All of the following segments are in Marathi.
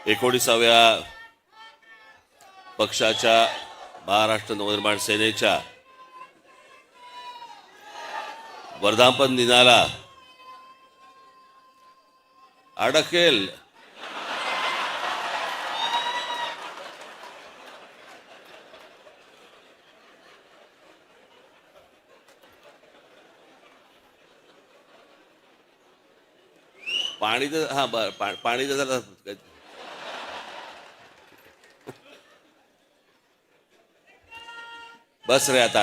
19व्या पक्षाच्या महाराष्ट्र नवनिर्माण सेनेच्या वर्धापन दिनाला अडकेल पाणी तर हा पाणी तर जरा बस रे आता.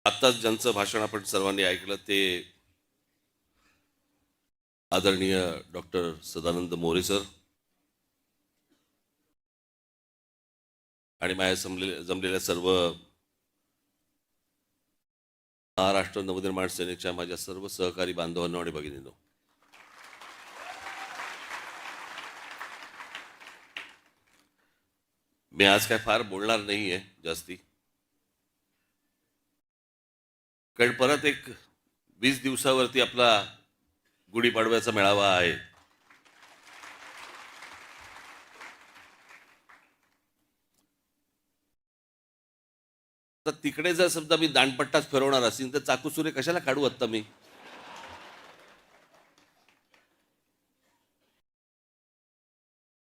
आत्ताच ज्यांचं भाषण आपण सर्वांनी ऐकलं ते आदरणीय डॉक्टर सदानंद मोरे सर आणि माझ्या जमलेल्या सर्व महाराष्ट्र नवनिर्माण सेनेच्या माझ्या सर्व सहकारी बांधवांनो आणि भगिनींनो, मी आज काय फार बोलणार नाहीये जास्ती, कारण परत एक 20 दिवसावरती आपला गुढीपाडव्याचा मेळावा आहे. तर तिकडे जर समजा मी दांडपट्टाच फिरवणार असेल तर चाकूसुरे कशाला काढू आत्ता मी.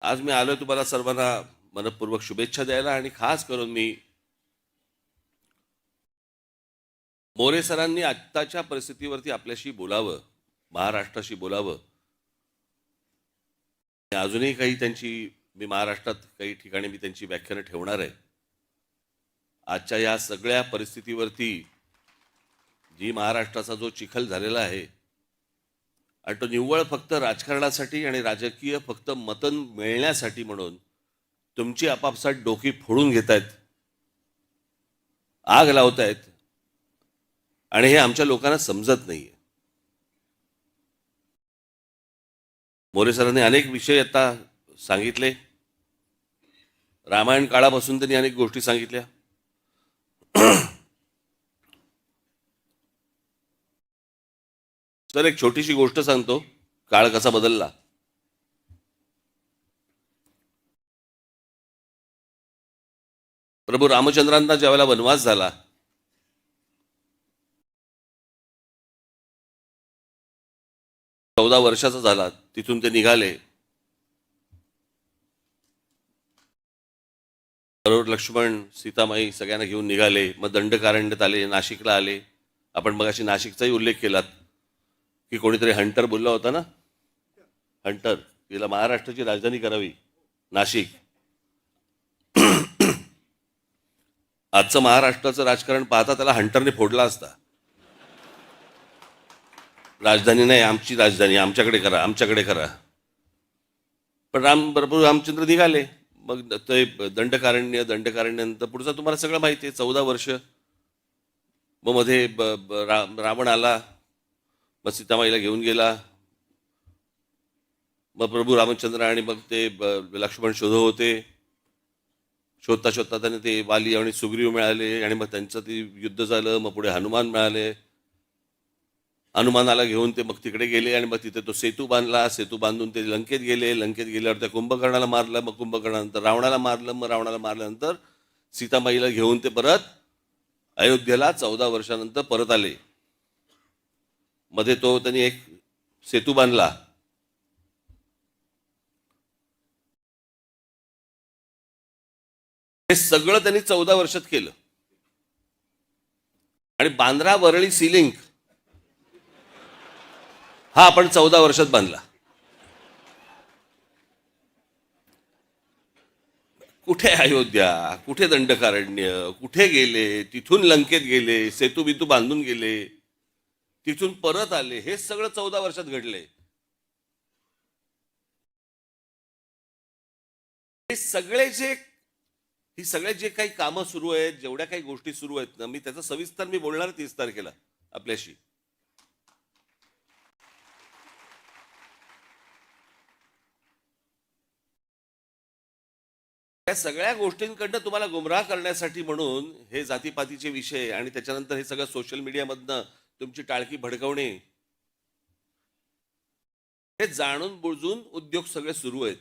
आज मी आलोय तुम्हाला सर्वांना मनपूर्वक शुभेच्छा द्यायला आणि खास करून मी मोरे सरांनी आत्ताच्या परिस्थितीवरती आपल्याशी बोलावं, महाराष्ट्राशी बोलावं. अजूनही काही त्यांची मी महाराष्ट्रात काही ठिकाणी मी त्यांची व्याख्यानं ठेवणार आहे. आजच्या या सगळ्या परिस्थितीवरती जी महाराष्ट्राचा जो चिखल झालेला आहे आणि तो निव्वळ फक्त राजकारणासाठी आणि राजकीय फक्त मतं मिळण्यासाठी म्हणून तुमची आपापसात डोकी फोडून घेत आहेत, आग लावत आहेत आणि हे आमच्या लोकांना समजत नाहीये. मोरे सरांनी अनेक विषय आता सांगितले. रामायण काळापासून त्यांनी अनेक गोष्टी सांगितल्या. तर एक छोटीशी गोष्ट सांगतो, काळ कसा बदलला. प्रभू रामचंद्रांना ज्यावेळेला वनवास झाला, चौदा वर्षाचा झाला, तिथून ते निघाले. बरोबर लक्ष्मण सीतामाई सगळ्यांना घेऊन निघाले. मग दंडकारण्यात आले, नाशिकला आले. आपण मगाशी नाशिकचाही उल्लेख केलात की कोणीतरी हंटर बोलला होता ना, हंटर, तिला महाराष्ट्राची राजधानी करावी नाशिक. आजचं महाराष्ट्राचं राजकारण पाहता त्याला हंटरने फोडला असता. राजधानी नाही, आमची राजधानी, आमच्याकडे करा, आमच्याकडे करा. पण प्रभू रामचंद्र निघाले. मग ते दंडकारण्यानंतर पुढचं तुम्हाला सगळं माहिती आहे. 14 वर्ष. मग मध्ये रावण आला, मग सीतामाईला घेऊन गेला. मग प्रभू रामचंद्र आणि मग ते लक्ष्मण शोधत होते. शोधता शोधता त्याने ते वाली आणि सुग्रीव मिळाले आणि मग त्यांचं ते युद्ध झालं. मग पुढे हनुमान मिळाले. हनुमानाला घेऊन ते मग तिकडे गेले आणि मग तिथे तो सेतू बांधला. सेतू बांधून ते लंकेत गेले. लंकेत गेल्यावर त्या कुंभकर्णाला मारलं. मग कुंभकर्णानंतर रावणाला मारलं. मग रावणाला मारल्यानंतर सीतामाईला घेऊन ते परत अयोध्येला 14 वर्षानंतर परत आले. मध्ये तो त्यांनी एक सेतू बांधला. हे सगळं त्यांनी 14 वर्षात केलं. आणि बांद्रा वरळी सी लिंक हा आपण 14 वर्षात बांधला. कुठे अयोध्या, कुठे दंडकारण्य, कुठे गेले, तिथून लंकेत गेले, सेतू बितू बांधून गेले, तिथून परत आले. हे सगळं 14 वर्षात घडले. हे सगळे जे काही कामं सुरू आहेत, जेवढ्या काही गोष्टी सुरू आहेत ना, मी त्याचा सविस्तर मी बोलणार 30 तारखेला आपल्याशी. या सगळ्या गोष्टींकडनं तुम्हाला गुमराह करण्यासाठी म्हणून हे जातीपातीचे विषय आणि त्याच्यानंतर हे सगळं सोशल मीडियामधनं तुमची टाळकी भडकवणे, हे जाणून बुजून उद्योग सगळे सुरू आहेत.